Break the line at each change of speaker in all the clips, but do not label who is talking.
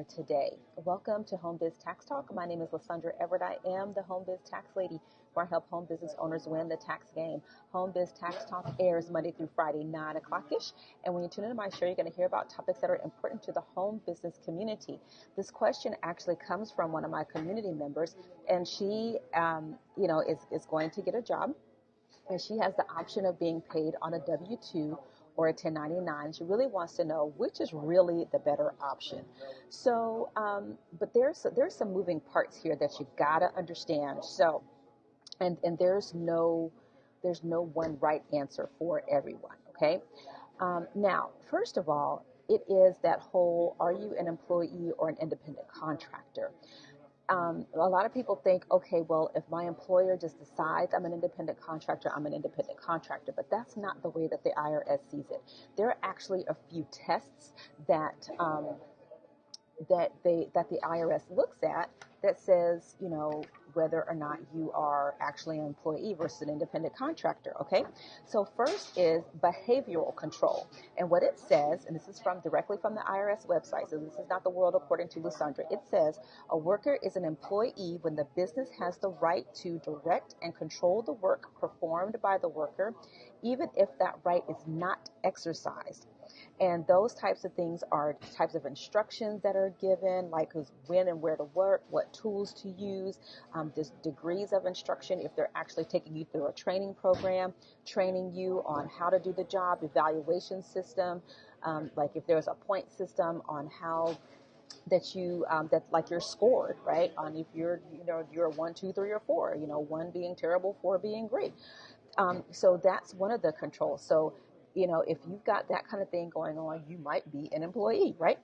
today. Welcome to Home Biz Tax Talk. My name is Lysandra Everett. I am the Home Biz Tax Lady, where I help home business owners win the tax game. Home Biz Tax Talk airs Monday through Friday, 9 o'clock-ish. And when you tune into my show, you're going to hear about topics that are important to the home business community. This question actually comes from one of my community members, and she, is going to get a job, and she has the option of being paid on a W-2 or a 1099. She really wants to know which is really the better option. So, but there's some moving parts here that you gotta understand. So, and there's no one right answer for everyone. Okay. Now, first of all, it is that whole: are you an employee or an independent contractor? A lot of people think, okay, well, if my employer just decides I'm an independent contractor, I'm an independent contractor. But that's not the way that the IRS sees it. There are actually a few tests that that the IRS looks at that says, whether or not you are actually an employee versus an independent contractor. Okay. So first is behavioral control. And what it says, and this is directly from the IRS website, so this is not the world according to Lysandra. It says a worker is an employee when the business has the right to direct and control the work performed by the worker, even if that right is not exercised. And those types of things are types of instructions that are given, like when and where to work, what tools to use, degrees of instruction, if they're actually taking you through a training program, training you on how to do the job, evaluation system, like if there's a point system on how that you're scored, right? On if you're a 1, 2, 3, or 4, 1 being terrible, 4 being great. So that's one of the controls. So, if you've got that kind of thing going on, you might be an employee, right?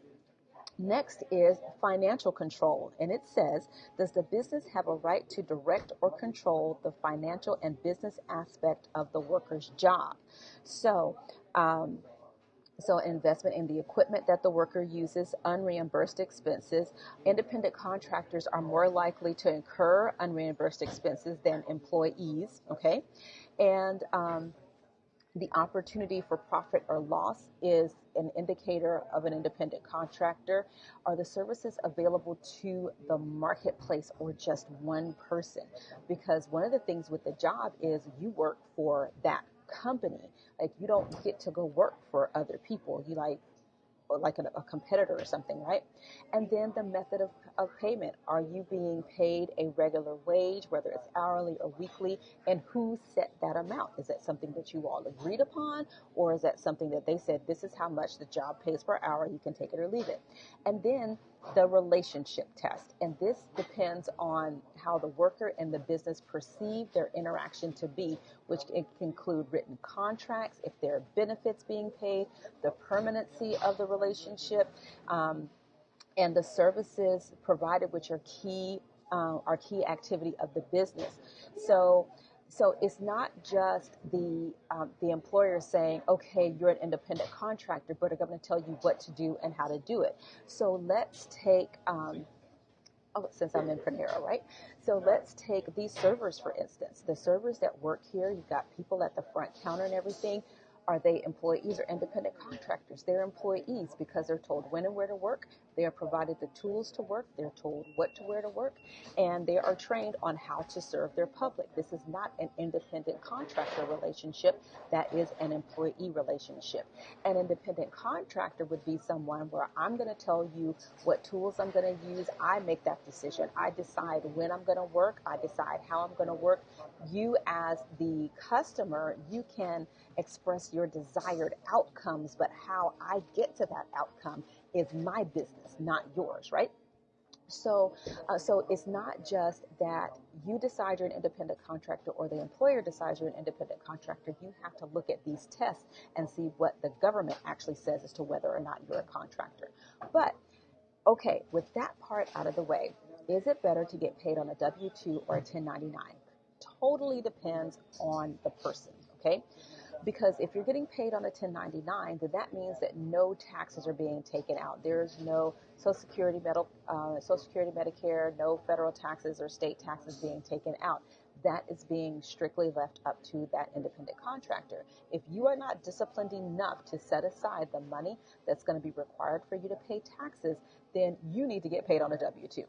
Next is financial control. And it says, does the business have a right to direct or control the financial and business aspect of the worker's job? So, investment in the equipment that the worker uses, unreimbursed expenses. Independent contractors are more likely to incur unreimbursed expenses than employees, okay? And the opportunity for profit or loss is an indicator of an independent contractor. Are the services available to the marketplace or just one person? Because one of the things with the job is you work for that company. Like, you don't get to go work for other people. You like a competitor or something, right? And then the method of payment. Are you being paid a regular wage, whether it's hourly or weekly? And who set that amount? Is that something that you all agreed upon? Or is that something that they said, this is how much the job pays per hour, you can take it or leave it? And then the relationship test. And this depends on how the worker and the business perceive their interaction to be, which can include written contracts, if there are benefits being paid, the permanency of the relationship, and the services provided, which are key activity of the business. So it's not just the employer saying, okay, you're an independent contractor, but I'm going to tell you what to do and how to do it. So let's take, since I'm in Panera, right? So let's take these servers, for instance. The servers that work here, you've got people at the front counter and everything. Are they employees or independent contractors? They're employees because they're told when and where to work. They are provided the tools to work. They're told what to wear to work. And they are trained on how to serve their public. This is not an independent contractor relationship. That is an employee relationship. An independent contractor would be someone where I'm going to tell you what tools I'm going to use. I make that decision. I decide when I'm going to work. I decide how I'm going to work. You, as the customer, you can express your desired outcomes, but how I get to that outcome is my business, not yours, right? So it's not just that you decide you're an independent contractor or the employer decides you're an independent contractor. You have to look at these tests and see what the government actually says as to whether or not you're a contractor. But, okay, with that part out of the way, is it better to get paid on a W-2 or a 1099? Totally depends on the person, okay? Because if you're getting paid on a 1099, then that means that no taxes are being taken out. There's no Social Security, Medicare, no federal taxes or state taxes being taken out. that is being strictly left up to that independent contractor. If you are not disciplined enough to set aside the money that's going to be required for you to pay taxes, then you need to get paid on a W-2.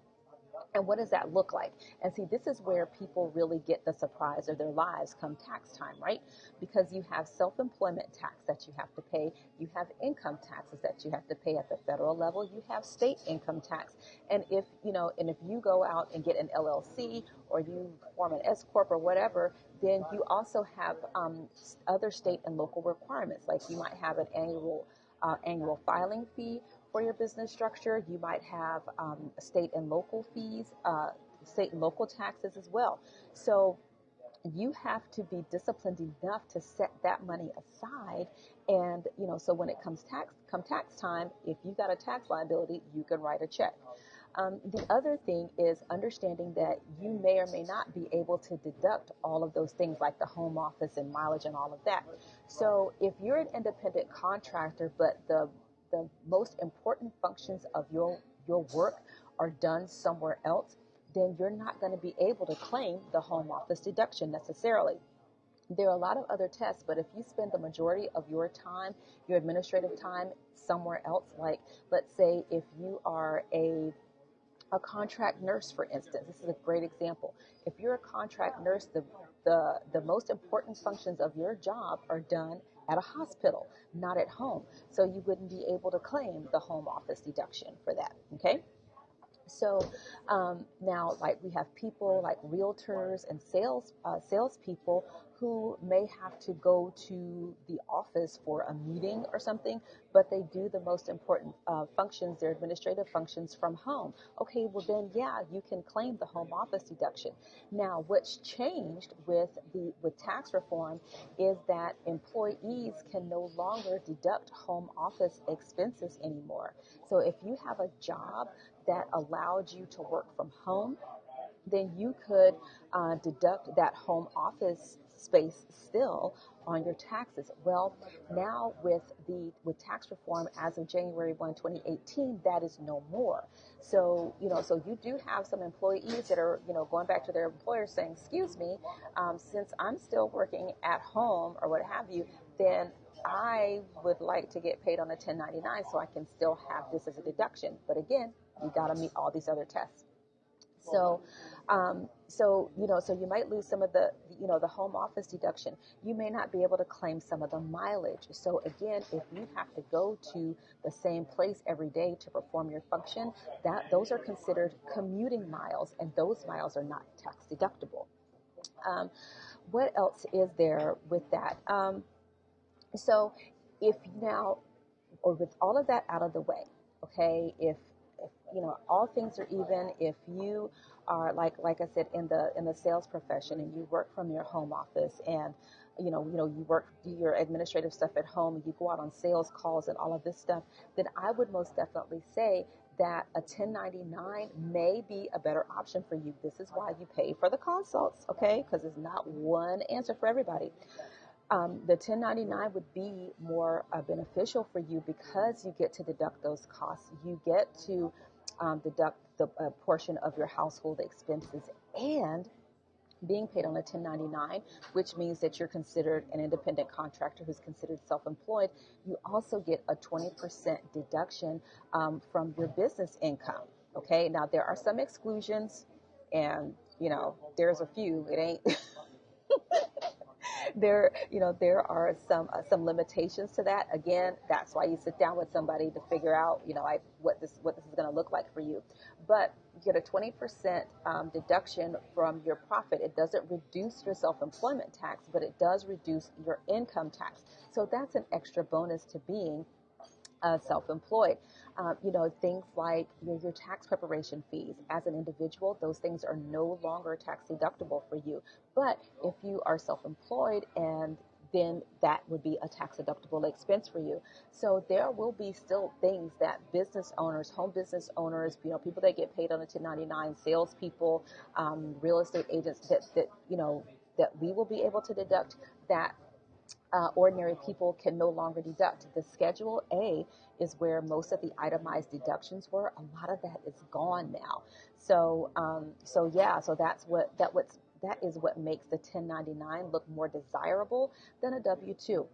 And what does that look like? And see, this is where people really get the surprise of their lives come tax time, right? Because you have self-employment tax that you have to pay. You have income taxes that you have to pay at the federal level. You have state income tax. And if you go out and get an LLC or you form an S Corp or whatever, then you also have other state and local requirements. Like you might have an annual filing fee for your business structure. You might have state and local fees, state and local taxes as well. So you have to be disciplined enough to set that money aside. And, so when it comes tax time, if you got a tax liability, you can write a check. The other thing is understanding that you may or may not be able to deduct all of those things like the home office and mileage and all of that. So if you're an independent contractor, but the most important functions of your work are done somewhere else, then you're not going to be able to claim the home office deduction necessarily. There are a lot of other tests, but if you spend the majority of your time, your administrative time somewhere else, like let's say if you are a contract nurse, for instance, this is a great example. If you're a contract nurse, the most important functions of your job are done at a hospital, not at home. So you wouldn't be able to claim the home office deduction for that, okay? So now, like we have people like realtors and salespeople who may have to go to the office for a meeting or something, but they do the most important functions, their administrative functions from home. Okay, well then, yeah, you can claim the home office deduction. Now, what's changed with tax reform is that employees can no longer deduct home office expenses anymore. So if you have a job that allowed you to work from home, then you could deduct that home office space still on your taxes. Well, now with tax reform as of January 1, 2018, that is no more. So, so you do have some employees that are, going back to their employer saying, excuse me, since I'm still working at home or what have you, then I would like to get paid on a 1099 so I can still have this as a deduction. But again, you got to meet all these other tests. So, so you might lose some of the home office deduction. You may not be able to claim some of the mileage. So again, if you have to go to the same place every day to perform your function, those are considered commuting miles, and those miles are not tax deductible. What else is there with that? So if now, or with all of that out of the way, okay, if all things are even, if you are like I said, in the sales profession, and you work from your home office, and you do your administrative stuff at home, and you go out on sales calls and all of this stuff, then I would most definitely say that a 1099 may be a better option for you. This is why you pay for the consults, okay? Because it's not one answer for everybody. The 1099 would be more beneficial for you because you get to deduct those costs. You get to deduct the portion of your household expenses, and being paid on a 1099, which means that you're considered an independent contractor who's considered self-employed. You also get a 20% deduction from your business income. Okay, now there are some exclusions, and there's a few. It ain't. There are some limitations to that. Again, that's why you sit down with somebody to figure out, what this is going to look like for you. But you get a 20% deduction from your profit. It doesn't reduce your self-employment tax, but it does reduce your income tax. So that's an extra bonus to being self-employed. Things like your tax preparation fees. As an individual, those things are no longer tax deductible for you. But if you are self-employed, and then that would be a tax deductible expense for you. So there will be still things that business owners, home business owners, people that get paid on a 1099, salespeople, real estate agents, that we will be able to deduct that ordinary people can no longer deduct. The Schedule A is where most of the itemized deductions were. A lot of that is gone now. So that's what's that is what makes the 1099 look more desirable than a W-2.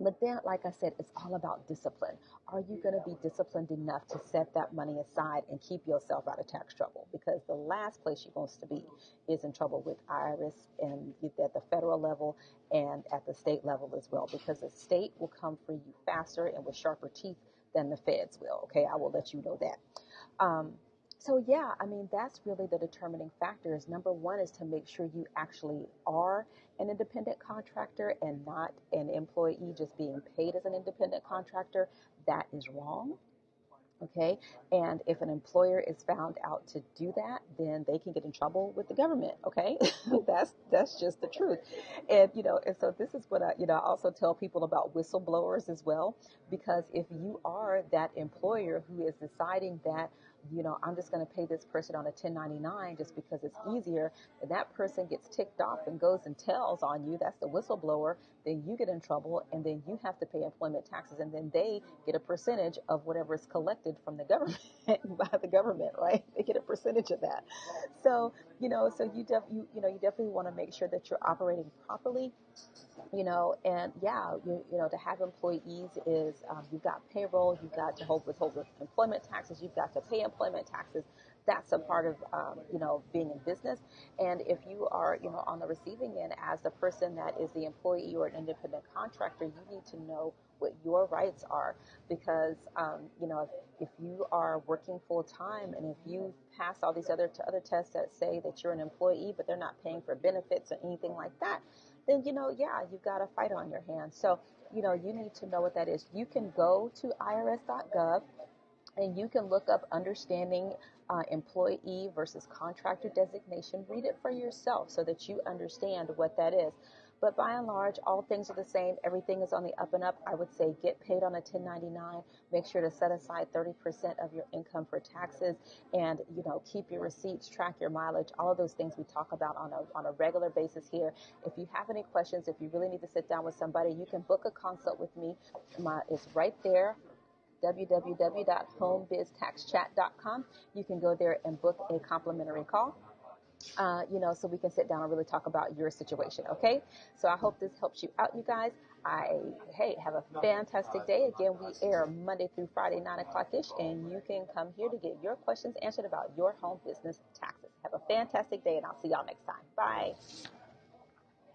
But then, like I said, it's all about discipline. Are you going to be disciplined enough to set that money aside and keep yourself out of tax trouble? Because the last place you're going to be is in trouble with IRS and at the federal level and at the state level as well. Because the state will come for you faster and with sharper teeth than the feds will. Okay, I will let you know that. So yeah, I mean, that's really the determining factors. Number one is to make sure you actually are an independent contractor and not an employee just being paid as an independent contractor. That is wrong. Okay. And if an employer is found out to do that, then they can get in trouble with the government. Okay. That's just the truth. And, and so this is what I also tell people about whistleblowers as well, because if you are that employer who is deciding that, I'm just going to pay this person on a 1099 just because it's easier, and that person gets ticked off and goes and tells on you, that's the whistleblower, then you get in trouble, and then you have to pay employment taxes, and then they get a percentage of whatever is collected from the government by the government, right? They get a percentage of that. So, so you definitely want to make sure that you're operating properly. And yeah, to have employees is, you've got payroll, you've got to withhold employment taxes, you've got to pay employment taxes. That's a part of, being in business. And if you are, on the receiving end as the person that is the employee or an independent contractor, you need to know what your rights are, because, if you are working full time and if you pass all these other tests that say that you're an employee, but they're not paying for benefits or anything like that, then, you've got a fight on your hands. So, you need to know what that is. You can go to irs.gov and you can look up understanding employee versus contractor designation. Read it for yourself so that you understand what that is. But by and large, all things are the same. Everything is on the up and up. I would say get paid on a 1099. Make sure to set aside 30% of your income for taxes, and keep your receipts, track your mileage, all of those things we talk about on a regular basis here. If you have any questions, if you really need to sit down with somebody, you can book a consult with me. It's right there. www.homebiztaxchat.com. You can go there and book a complimentary call. So we can sit down and really talk about your situation. Okay. So I hope this helps you out, you guys. Hey, have a fantastic day. Again, we air Monday through Friday, 9 o'clock-ish, and you can come here to get your questions answered about your home business taxes. Have a fantastic day, and I'll see y'all next time. Bye.